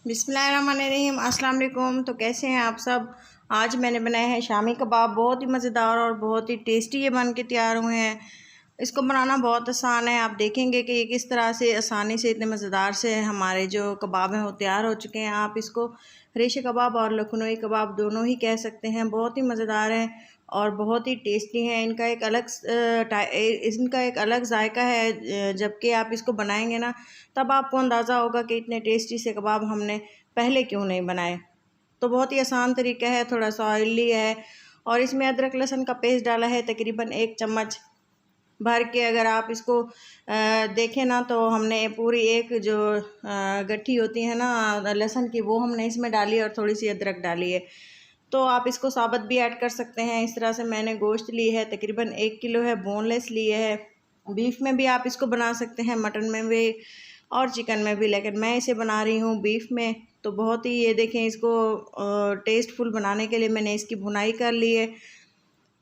बिस्मिल्लाहिर्रहमानिर्रहीम। अस्सलाम वालेकुम। तो कैसे हैं आप सब। आज मैंने बनाए हैं शामी कबाब। बहुत ही मज़ेदार और बहुत ही टेस्टी ये बन के तैयार हुए हैं। इसको बनाना बहुत आसान है। आप देखेंगे कि ये किस तरह से आसानी से इतने मज़ेदार से हमारे जो कबाब हैं वो तैयार हो चुके हैं। आप इसको रेशे कबाब और लखनऊई कबाब दोनों ही कह सकते हैं। बहुत ही मज़ेदार हैं और बहुत ही टेस्टी हैं। इनका एक अलग जायका है। जबकि आप इसको बनाएंगे ना तब आपको अंदाज़ा होगा कि इतने टेस्टी से कबाब हमने पहले क्यों नहीं बनाए। तो बहुत ही आसान तरीका है, थोड़ा सा ऑयली है। और इसमें अदरक लहसुन का पेस्ट डाला है तकरीबन 1 चम्मच भर के। अगर आप इसको देखें ना तो हमने पूरी एक जो गट्ठी होती है ना लहसुन की, वो हमने इसमें डाली है और थोड़ी सी अदरक डाली है। तो आप इसको साबुत भी ऐड कर सकते हैं। इस तरह से मैंने गोश्त ली है, तकरीबन 1 किलो है, बोनलेस लिए है। बीफ में भी आप इसको बना सकते हैं, मटन में भी और चिकन में भी, लेकिन मैं इसे बना रही हूँ बीफ में। तो बहुत ही ये देखें, इसको टेस्टफुल बनाने के लिए मैंने इसकी भुनाई कर ली है।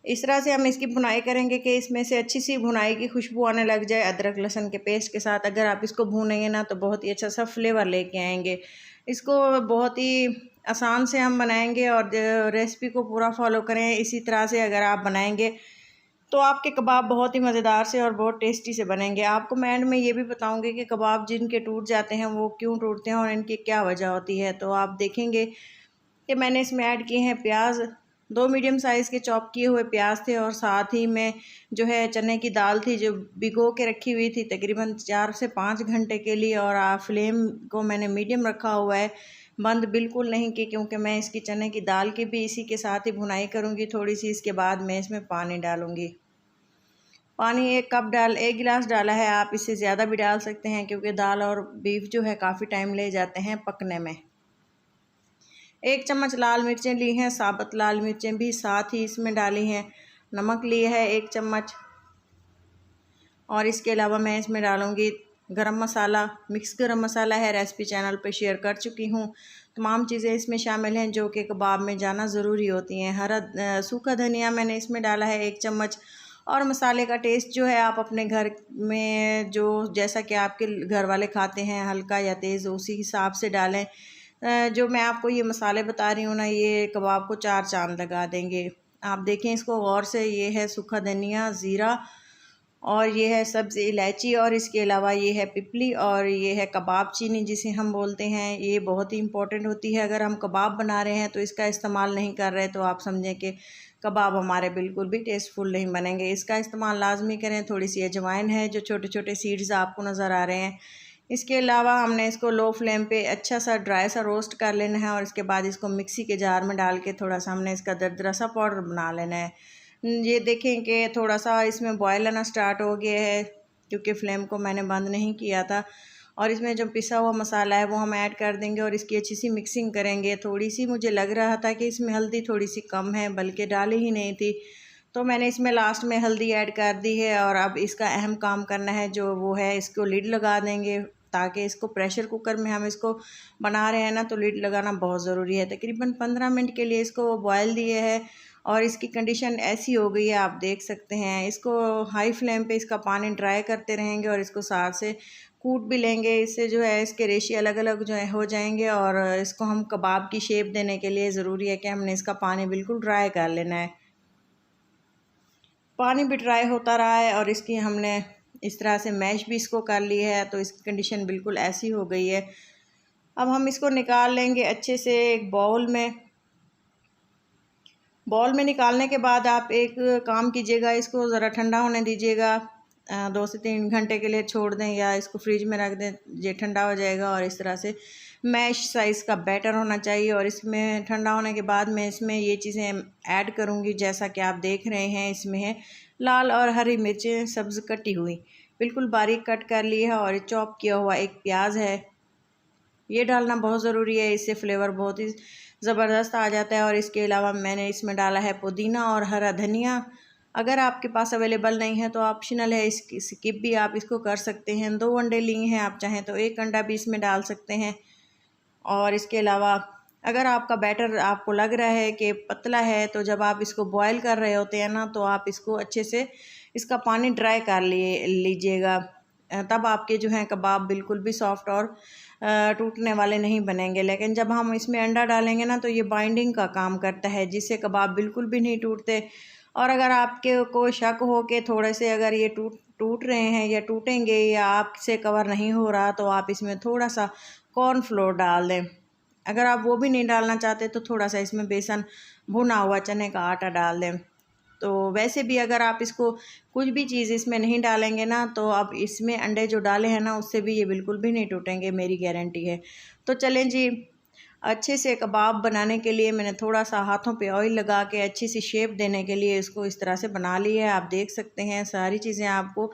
इस तरह से हम इसकी भुनाई करेंगे कि इसमें से अच्छी सी भुनाई की खुशबू आने लग जाए अदरक लहसुन के पेस्ट के साथ। अगर आप इसको भूनेंगे ना तो बहुत ही अच्छा सा फ्लेवर लेके आएंगे। इसको बहुत ही आसान से हम बनाएंगे और रेसिपी को पूरा फॉलो करें इसी तरह से अगर आप बनाएंगे तो आपके कबाब बहुत ही मज़ेदार से और बहुत टेस्टी से बनेंगे। आपको मैं एंड में ये भी बताऊंगी कि कबाब जिनके टूट जाते हैं वो क्यों टूटते हैं और इनकी क्या वजह होती है। तो आप देखेंगे कि मैंने इसमें ऐड किए हैं प्याज। 2 मीडियम साइज़ के चॉप किए हुए प्याज थे और साथ ही में जो है चने की दाल थी जो भिगो के रखी हुई थी तकरीबन 4 से 5 घंटे के लिए। और फ्लेम को मैंने मीडियम रखा हुआ है, बंद बिल्कुल नहीं की, क्योंकि मैं इसकी चने की दाल की भी इसी के साथ ही भुनाई करूँगी थोड़ी सी। इसके बाद मैं इसमें पानी डालूँगी। पानी 1 गिलास डाला है। आप इससे ज़्यादा भी डाल सकते हैं क्योंकि दाल और बीफ जो है काफ़ी टाइम ले जाते हैं पकने में। 1 चम्मच लाल मिर्चें ली हैं, साबुत लाल मिर्चें भी साथ ही इसमें डाली हैं। नमक लिया है 1 चम्मच। और इसके अलावा मैं इसमें डालूँगी गरम मसाला। मिक्स गरम मसाला है, रेसिपी चैनल पे शेयर कर चुकी हूँ। तमाम चीज़ें इसमें शामिल हैं जो कि कबाब में जाना ज़रूरी होती हैं। सूखा धनिया मैंने इसमें डाला है 1 चम्मच। और मसाले का टेस्ट जो है आप अपने घर में जो जैसा कि आपके घर वाले खाते हैं, हल्का या तेज़, उसी हिसाब से डालें। जो मैं आपको ये मसाले बता रही हूँ ना, ये कबाब को 4 चांद लगा देंगे। आप देखें इसको गौर से। ये है सूखा धनिया, ज़ीरा, और ये है सब्ज़ इलायची, और इसके अलावा ये है पिपली, और ये है कबाब चीनी जिसे हम बोलते हैं। ये बहुत ही इम्पोर्टेंट होती है। अगर हम कबाब बना रहे हैं तो इसका इस्तेमाल नहीं कर रहे तो आप समझें कि कबाब हमारे बिल्कुल भी टेस्टफुल नहीं बनेंगे। इसका इस्तेमाल लाजमी करें। थोड़ी सी अजवाइन है, जो छोटे छोटे सीड्स आपको नज़र आ रहे हैं। इसके अलावा हमने इसको लो फ्लेम पे अच्छा सा ड्राई सा रोस्ट कर लेना है और इसके बाद इसको मिक्सी के जार में डाल के थोड़ा सा हमने इसका दरदरा सा पाउडर बना लेना है। ये देखें कि थोड़ा सा इसमें बॉयल आना स्टार्ट हो गया है क्योंकि फ्लेम को मैंने बंद नहीं किया था। और इसमें जो पिसा हुआ मसाला है वो हम ऐड कर देंगे और इसकी अच्छी सी मिक्सिंग करेंगे। थोड़ी सी मुझे लग रहा था कि इसमें हल्दी थोड़ी सी कम है, बल्कि डाली ही नहीं थी, तो मैंने इसमें लास्ट में हल्दी ऐड कर दी है। और अब इसका अहम काम करना है जो वो है, इसको लिड लगा देंगे ताकि इसको प्रेशर कुकर में हम इसको बना रहे हैं ना, तो लिड लगाना बहुत ज़रूरी है। तकरीबन 15 मिनट के लिए इसको बॉयल दिए है और इसकी कंडीशन ऐसी हो गई है, आप देख सकते हैं। इसको हाई फ्लेम पे इसका पानी ड्राई करते रहेंगे और इसको साथ से कूट भी लेंगे। इससे जो है इसके रेशे अलग अलग जो है हो जाएंगे। और इसको हम कबाब की शेप देने के लिए ज़रूरी है कि हमने इसका पानी बिल्कुल ड्राई कर लेना है। पानी भी ड्राई होता रहा है और इसकी हमने इस तरह से मैश भी इसको कर ली है, तो इसकी कंडीशन बिल्कुल ऐसी हो गई है। अब हम इसको निकाल लेंगे अच्छे से एक बाउल में। निकालने के बाद आप एक काम कीजिएगा, इसको ज़रा ठंडा होने दीजिएगा। 2 से 3 घंटे के लिए छोड़ दें या इसको फ्रिज में रख दें, ये ठंडा हो जाएगा। और इस तरह से मैश साइज़ का बैटर होना चाहिए। और इसमें ठंडा होने के बाद मैं इसमें ये चीज़ें ऐड करूँगी जैसा कि आप देख रहे हैं। इसमें है लाल और हरी मिर्चें सब्ज़ कटी हुई, बिल्कुल बारीक कट कर ली है, और चॉप किया हुआ एक प्याज है, ये डालना बहुत ज़रूरी है। इससे फ्लेवर बहुत ही ज़बरदस्त आ जाता है। और इसके अलावा मैंने इसमें डाला है पुदीना और हरा धनिया। अगर आपके पास अवेलेबल नहीं है तो ऑप्शनल है, इसकी स्किप भी आप इसको कर सकते हैं। 2 अंडे लिए हैं, आप चाहें तो 1 अंडा भी इसमें डाल सकते हैं। और इसके अलावा अगर आपका बैटर आपको लग रहा है कि पतला है, तो जब आप इसको बॉयल कर रहे होते हैं ना, तो आप इसको अच्छे से इसका पानी ड्राई कर लीजिएगा। तब आपके जो हैं कबाब बिल्कुल भी सॉफ्ट और टूटने वाले नहीं बनेंगे। लेकिन जब हम इसमें अंडा डालेंगे ना तो ये बाइंडिंग का काम करता है, जिससे कबाब बिल्कुल भी नहीं टूटते। और अगर आपके को शक हो कि थोड़े से अगर ये टूट रहे हैं या टूटेंगे या आपसे कवर नहीं हो रहा, तो आप इसमें थोड़ा सा कॉर्नफ्लोर डाल दें। अगर आप वो भी नहीं डालना चाहते तो थोड़ा सा इसमें बेसन भुना हुआ चने का आटा डाल दें। तो वैसे भी अगर आप इसको कुछ भी चीज़ इसमें नहीं डालेंगे ना, तो अब इसमें अंडे जो डाले हैं ना उससे भी ये बिल्कुल भी नहीं टूटेंगे, मेरी गारंटी है। तो चलें जी, अच्छे से कबाब बनाने के लिए मैंने थोड़ा सा हाथों पे ऑयल लगा के अच्छी सी शेप देने के लिए इसको इस तरह से बना लिया है। आप देख सकते हैं सारी चीज़ें आपको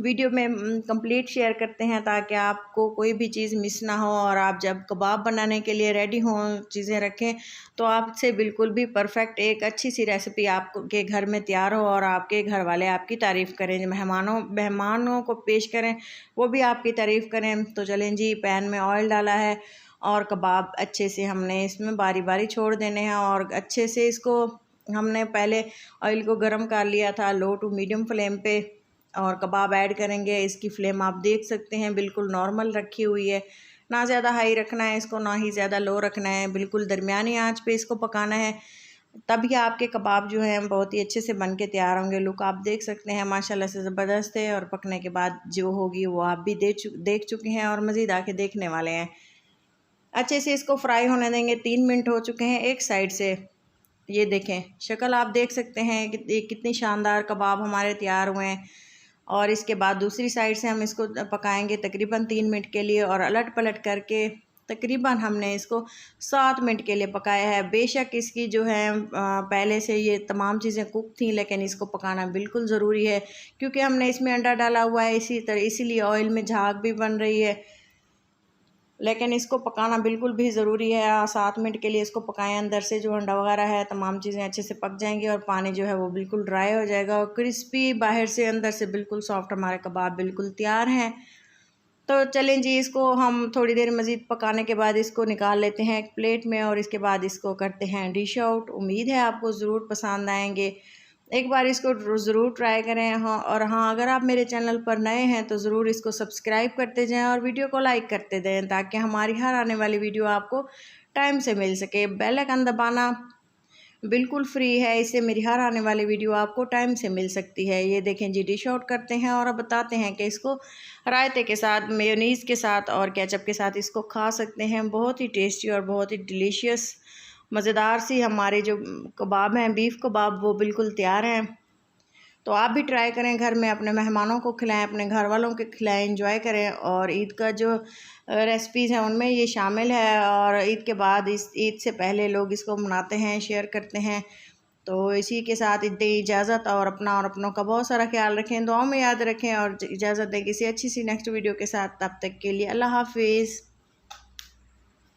वीडियो में कंप्लीट शेयर करते हैं ताकि आपको कोई भी चीज़ मिस ना हो, और आप जब कबाब बनाने के लिए रेडी हों, चीज़ें रखें, तो आपसे बिल्कुल भी परफेक्ट एक अच्छी सी रेसिपी आपके घर में तैयार हो और आपके घर वाले आपकी तारीफ़ करें, मेहमानों को पेश करें, वो भी आपकी तारीफ़ करें। तो चलें जी, पैन में ऑयल डाला है और कबाब अच्छे से हमने इसमें बारी बारी छोड़ देने हैं, और अच्छे से इसको हमने पहले ऑयल को गर्म कर लिया था लो टू मीडियम फ्लेम पे, और कबाब ऐड करेंगे। इसकी फ्लेम आप देख सकते हैं बिल्कुल नॉर्मल रखी हुई है, ना ज़्यादा हाई रखना है इसको, ना ही ज़्यादा लो रखना है, बिल्कुल दरमियानी आंच पे इसको पकाना है। तभी आपके कबाब जो हैं बहुत ही अच्छे से बन के तैयार होंगे। लुक आप देख सकते हैं माशाल्लाह से ज़बरदस्त है, और पकने के बाद जो होगी वो आप भी देख चुके हैं और मज़ीद आके देखने वाले हैं। अच्छे से इसको फ्राई होने देंगे। 3 मिनट हो चुके हैं एक साइड से। ये देखें शक्ल आप देख सकते हैं कि कितनी शानदार कबाब हमारे तैयार हुए हैं। और इसके बाद दूसरी साइड से हम इसको पकाएंगे तकरीबन 3 मिनट के लिए, और अलट पलट करके तकरीबन हमने इसको 7 मिनट के लिए पकाया है। बेशक इसकी जो है पहले से ये तमाम चीज़ें कुक थी, लेकिन इसको पकाना बिल्कुल ज़रूरी है क्योंकि हमने इसमें अंडा डाला हुआ है, इसीलिए ऑयल में झाग भी बन रही है। लेकिन इसको पकाना बिल्कुल भी ज़रूरी है। 7 मिनट के लिए इसको पकाएं, अंदर से जो अंडा वगैरह है तमाम चीज़ें अच्छे से पक जाएंगी और पानी जो है वो बिल्कुल ड्राई हो जाएगा, और क्रिस्पी बाहर से अंदर से बिल्कुल सॉफ्ट हमारे कबाब बिल्कुल तैयार हैं। तो चलें जी, इसको हम थोड़ी देर मज़ीद पकाने के बाद इसको निकाल लेते हैं एक प्लेट में, और इसके बाद इसको करते हैं डिश आउट। उम्मीद है आपको ज़रूर पसंद आएंगे, एक बार इसको ज़रूर ट्राई करें। हाँ, और हाँ, अगर आप मेरे चैनल पर नए हैं तो ज़रूर इसको सब्सक्राइब करते जाएं और वीडियो को लाइक करते दें, ताकि हमारी हर आने वाली वीडियो आपको टाइम से मिल सके। बेल आइकन दबाना बिल्कुल फ्री है, इससे मेरी हर आने वाली वीडियो आपको टाइम से मिल सकती है। ये देखें जी, डिश आउट करते हैं और अब बताते हैं कि इसको रायते के साथ, मेयोनीज़ के साथ और केचप के साथ इसको खा सकते हैं। बहुत ही टेस्टी और बहुत ही डिलीशियस मज़ेदार सी हमारे जो कबाब हैं, बीफ कबाब, वो बिल्कुल तैयार हैं। तो आप भी ट्राई करें, घर में अपने मेहमानों को खिलाएं, अपने घर वालों के खिलाएं, एंजॉय करें। और ईद का जो रेसिपीज़ हैं उनमें ये शामिल है, और ईद के बाद, इस ईद से पहले लोग इसको मनाते हैं, शेयर करते हैं। तो इसी के साथ इजाज़त, और अपनों का बहुत सारा ख्याल रखें, दुआओं में याद रखें, और इजाज़त दें किसी अच्छी सी नेक्स्ट वीडियो के साथ। तब तक के लिए अल्लाह हाफिज़।